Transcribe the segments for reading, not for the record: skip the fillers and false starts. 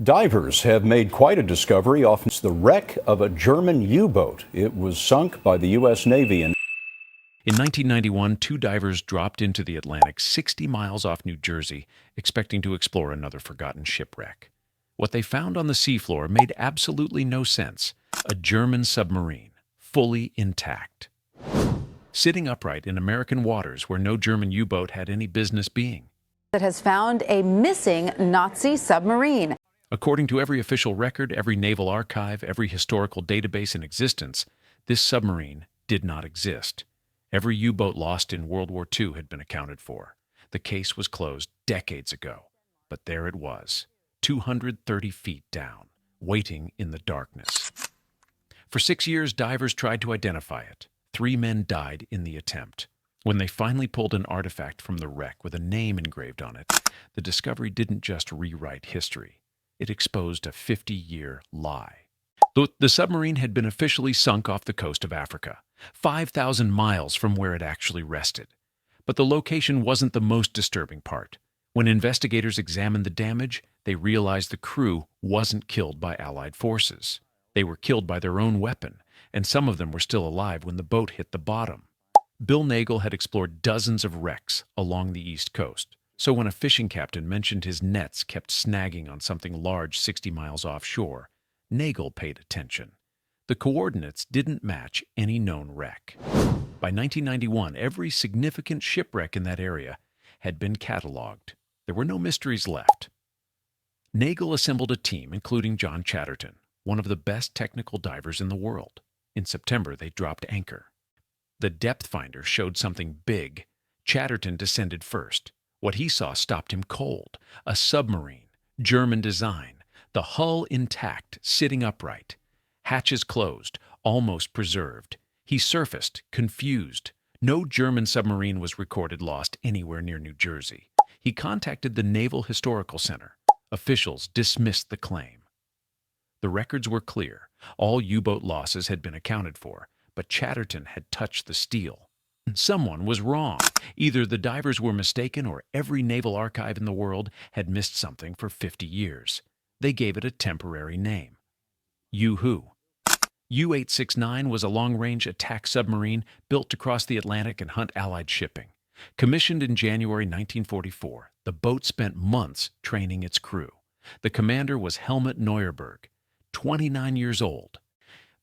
Divers have made quite a discovery off the wreck of a German U-boat. It was sunk by the U.S. Navy In 1991, two divers dropped into the Atlantic 60 miles off New Jersey, expecting to explore another forgotten shipwreck. What they found on the seafloor made absolutely no sense. A German submarine, fully intact, sitting upright in American waters where no German U-boat had any business being. That has found a missing Nazi submarine. According to every official record, every naval archive, every historical database in existence, this submarine did not exist. Every U-boat lost in World War II had been accounted for. The case was closed decades ago, but there it was, 230 feet down, waiting in the darkness. For 6 years, divers tried to identify it. 3 men died in the attempt. When they finally pulled an artifact from the wreck with a name engraved on it, the discovery didn't just rewrite history. It exposed a 50-year lie. The submarine had been officially sunk off the coast of Africa, 5,000 miles from where it actually rested. But the location wasn't the most disturbing part. When investigators examined the damage, they realized the crew wasn't killed by Allied forces. They were killed by their own weapon, and some of them were still alive when the boat hit the bottom. Bill Nagel had explored dozens of wrecks along the East Coast, so when a fishing captain mentioned his nets kept snagging on something large 60 miles offshore, Nagel paid attention. The coordinates didn't match any known wreck. By 1991, every significant shipwreck in that area had been cataloged. There were no mysteries left. Nagel assembled a team, including John Chatterton, one of the best technical divers in the world. In September, they dropped anchor. The depth finder showed something big. Chatterton descended first. What he saw stopped him cold. A submarine, German design, the hull intact, sitting upright. Hatches closed, almost preserved. He surfaced, confused. No German submarine was recorded lost anywhere near New Jersey. He contacted the Naval Historical Center. Officials dismissed the claim. The records were clear. All U-boat losses had been accounted for, but Chatterton had touched the steel. Someone was wrong. Either the divers were mistaken or every naval archive in the world had missed something for 50 years. They gave it a temporary name. U-Who. U-869 was a long-range attack submarine built to cross the Atlantic and hunt Allied shipping. Commissioned in January 1944, the boat spent months training its crew. The commander was Helmut Neuerberg, 29 years old.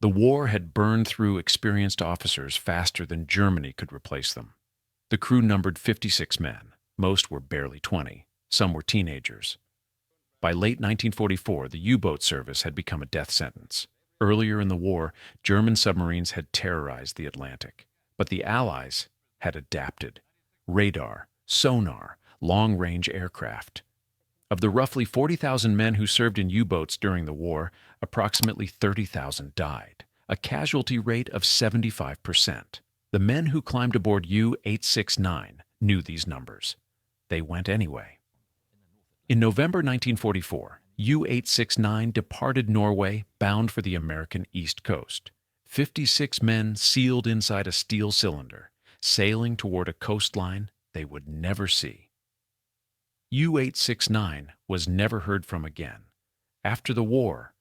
The war had burned through experienced officers faster than Germany could replace them. The crew numbered 56 men. Most were barely 20. Some were teenagers. By late 1944, the U-boat service had become a death sentence. Earlier in the war, German submarines had terrorized the Atlantic, but the Allies had adapted. Radar, sonar, long-range aircraft. Of the roughly 40,000 men who served in U-boats during the war, approximately 30,000 died, a casualty rate of 75%. The men who climbed aboard U-869 knew these numbers. They went anyway. In November 1944, U-869 departed Norway bound for the American East Coast. 56 men sealed inside a steel cylinder, sailing toward a coastline they would never see. U-869 was never heard from again. After the war,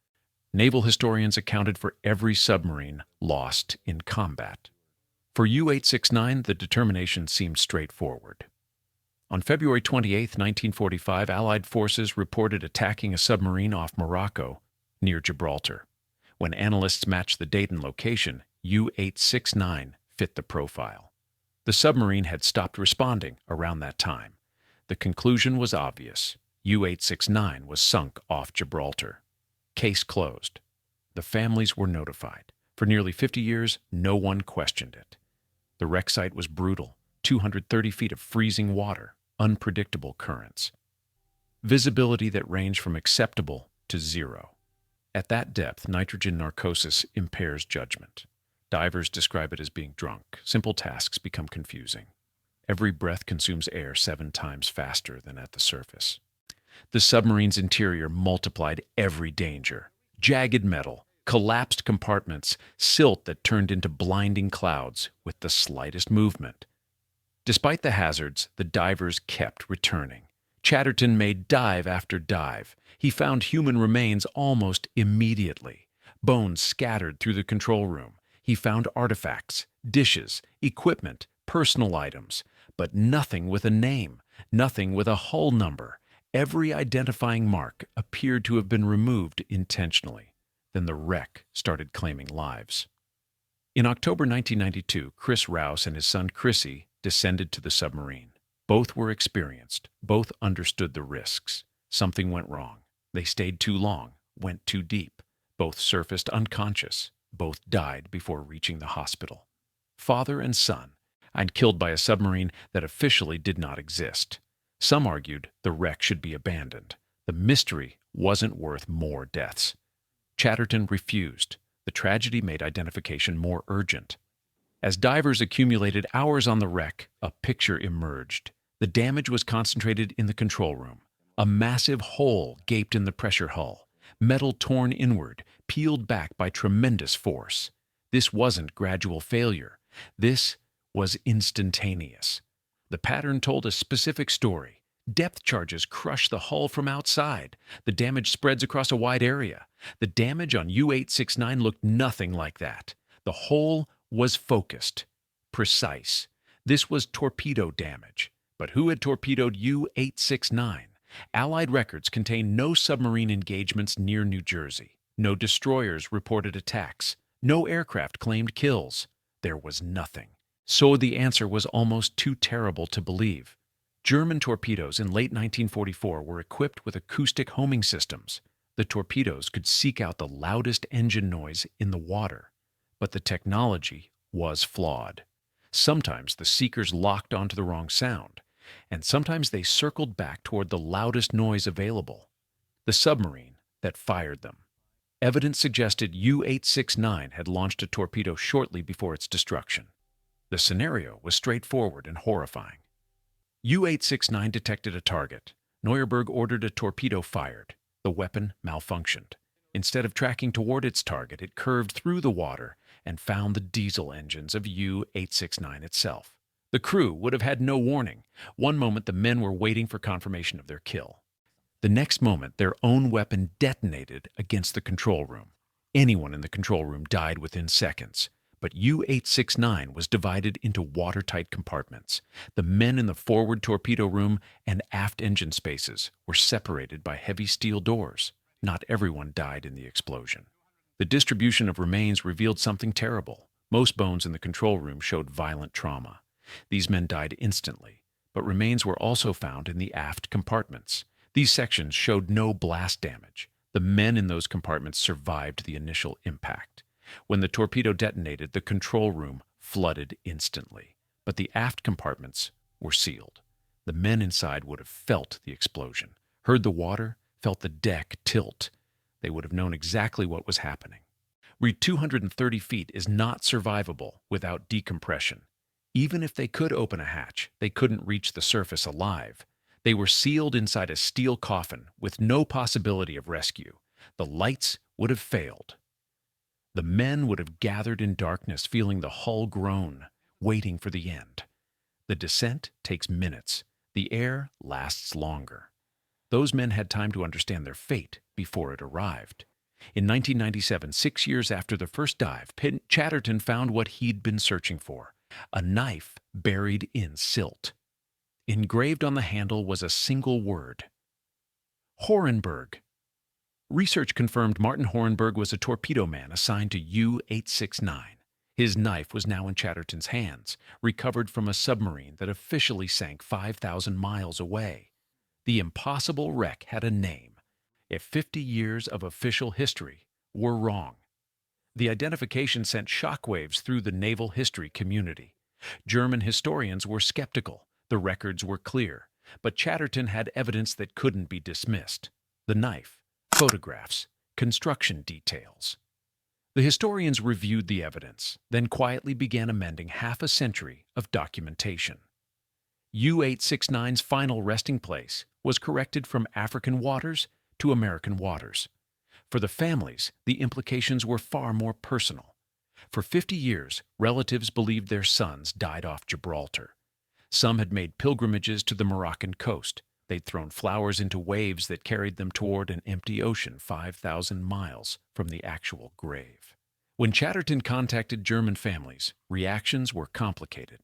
naval historians accounted for every submarine lost in combat. For U-869, the determination seemed straightforward. On February 28, 1945, Allied forces reported attacking a submarine off Morocco near Gibraltar. When analysts matched the date and location, U-869 fit the profile. The submarine had stopped responding around that time. The conclusion was obvious. U-869 was sunk off Gibraltar. Case closed. The families were notified. For nearly 50 years, no one questioned it. The wreck site was brutal. 230 feet of freezing water, unpredictable currents. Visibility that ranged from acceptable to zero. At that depth, nitrogen narcosis impairs judgment. Divers describe it as being drunk. Simple tasks become confusing. Every breath consumes air 7 times faster than at the surface. The submarine's interior multiplied every danger. Jagged metal, collapsed compartments, silt that turned into blinding clouds with the slightest movement. Despite the hazards, the divers kept returning. Chatterton made dive after dive. He found human remains almost immediately. Bones scattered through the control room. He found artifacts, dishes, equipment, personal items, but nothing with a name, nothing with a hull number. Every identifying mark appeared to have been removed intentionally. Then the wreck started claiming lives. In October 1992, Chris Rouse and his son Chrissy descended to the submarine. Both were experienced. Both understood the risks. Something went wrong. They stayed too long, went too deep. Both surfaced unconscious. Both died before reaching the hospital. Father and son, and killed by a submarine that officially did not exist. Some argued the wreck should be abandoned. The mystery wasn't worth more deaths. Chatterton refused. The tragedy made identification more urgent. As divers accumulated hours on the wreck, a picture emerged. The damage was concentrated in the control room. A massive hole gaped in the pressure hull, metal torn inward, peeled back by tremendous force. This wasn't gradual failure. This was instantaneous. The pattern told a specific story. Depth charges crush the hull from outside. The damage spreads across a wide area. The damage on U-869 looked nothing like that. The hole was focused, precise. This was torpedo damage. But who had torpedoed U-869? Allied records contain no submarine engagements near New Jersey. No destroyers reported attacks. No aircraft claimed kills. There was nothing. So the answer was almost too terrible to believe. German torpedoes in late 1944 were equipped with acoustic homing systems. The torpedoes could seek out the loudest engine noise in the water. But the technology was flawed. Sometimes the seekers locked onto the wrong sound, and sometimes they circled back toward the loudest noise available, the submarine that fired them. Evidence suggested U-869 had launched a torpedo shortly before its destruction. The scenario was straightforward and horrifying. U-869 detected a target. Neuerberg ordered a torpedo fired. The weapon malfunctioned. Instead of tracking toward its target, it curved through the water and found the diesel engines of U-869 itself. The crew would have had no warning. One moment the men were waiting for confirmation of their kill. The next moment their own weapon detonated against the control room. Anyone in the control room died within seconds. But U-869 was divided into watertight compartments. The men in the forward torpedo room and aft engine spaces were separated by heavy steel doors. Not everyone died in the explosion. The distribution of remains revealed something terrible. Most bones in the control room showed violent trauma. These men died instantly, but remains were also found in the aft compartments. These sections showed no blast damage. The men in those compartments survived the initial impact. When the torpedo detonated, the control room flooded instantly, but the aft compartments were sealed. The men inside would have felt the explosion, heard the water, felt the deck tilt. They would have known exactly what was happening. Read 230 feet is not survivable without decompression. Even if they could open a hatch, they couldn't reach the surface alive. They were sealed inside a steel coffin with no possibility of rescue. The lights would have failed. The men would have gathered in darkness, feeling the hull groan, waiting for the end. The descent takes minutes. The air lasts longer. Those men had time to understand their fate before it arrived. In 1997, 6 years after the first dive, Chatterton found what he'd been searching for, a knife buried in silt. Engraved on the handle was a single word: Horenberg. Research confirmed Martin Horenberg was a torpedo man assigned to U-869. His knife was now in Chatterton's hands, recovered from a submarine that officially sank 5,000 miles away. The impossible wreck had a name, if 50 years of official history were wrong. The identification sent shockwaves through the naval history community. German historians were skeptical. The records were clear, but Chatterton had evidence that couldn't be dismissed: the knife, photographs, construction details. The historians reviewed the evidence, then quietly began amending half a century of documentation. U-869's final resting place was corrected from African waters to American waters. For the families, the implications were far more personal. For 50 years, relatives believed their sons died off Gibraltar. Some had made pilgrimages to the Moroccan coast, They'd thrown flowers into waves that carried them toward an empty ocean 5,000 miles from the actual grave. When Chatterton contacted German families, reactions were complicated.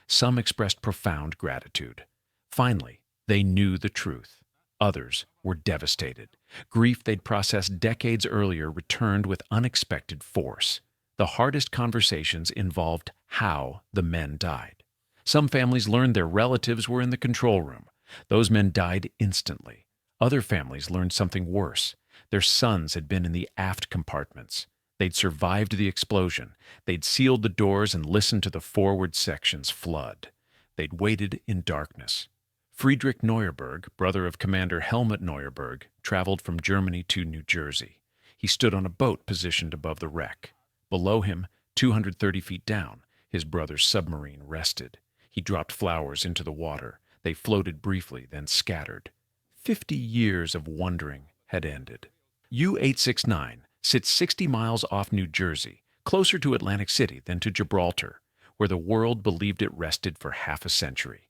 Some expressed profound gratitude. Finally, they knew the truth. Others were devastated. Grief they'd processed decades earlier returned with unexpected force. The hardest conversations involved how the men died. Some families learned their relatives were in the control room. Those men died instantly. Other families learned something worse. Their sons had been in the aft compartments. They'd survived the explosion. They'd sealed the doors and listened to the forward sections flood. They'd waited in darkness. Friedrich Neuerberg, brother of Commander Helmut Neuerberg, traveled from Germany to New Jersey. He stood on a boat positioned above the wreck. Below him, 230 feet down, his brother's submarine rested. He dropped flowers into the water. They floated briefly, then scattered. 50 years of wondering had ended. U-869 sits 60 miles off New Jersey, closer to Atlantic City than to Gibraltar, where the world believed it rested for half a century.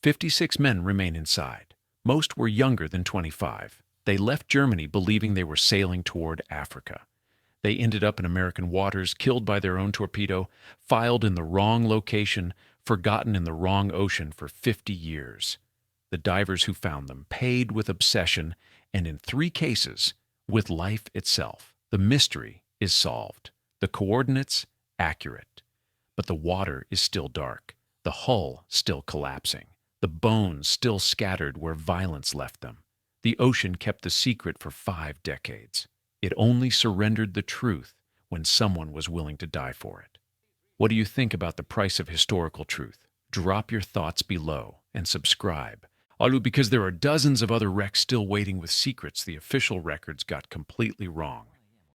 56 men remain inside. Most were younger than 25. They left Germany believing they were sailing toward Africa. They ended up in American waters, killed by their own torpedo, filed in the wrong location, forgotten in the wrong ocean for 50 years. The divers who found them paid with obsession, and in 3 cases, with life itself. The mystery is solved. The coordinates, accurate. But the water is still dark. The hull still collapsing. The bones still scattered where violence left them. The ocean kept the secret for 5 decades. It only surrendered the truth when someone was willing to die for it. What do you think about the price of historical truth? Drop your thoughts below and subscribe. Because there are dozens of other wrecks still waiting with secrets the official records got completely wrong.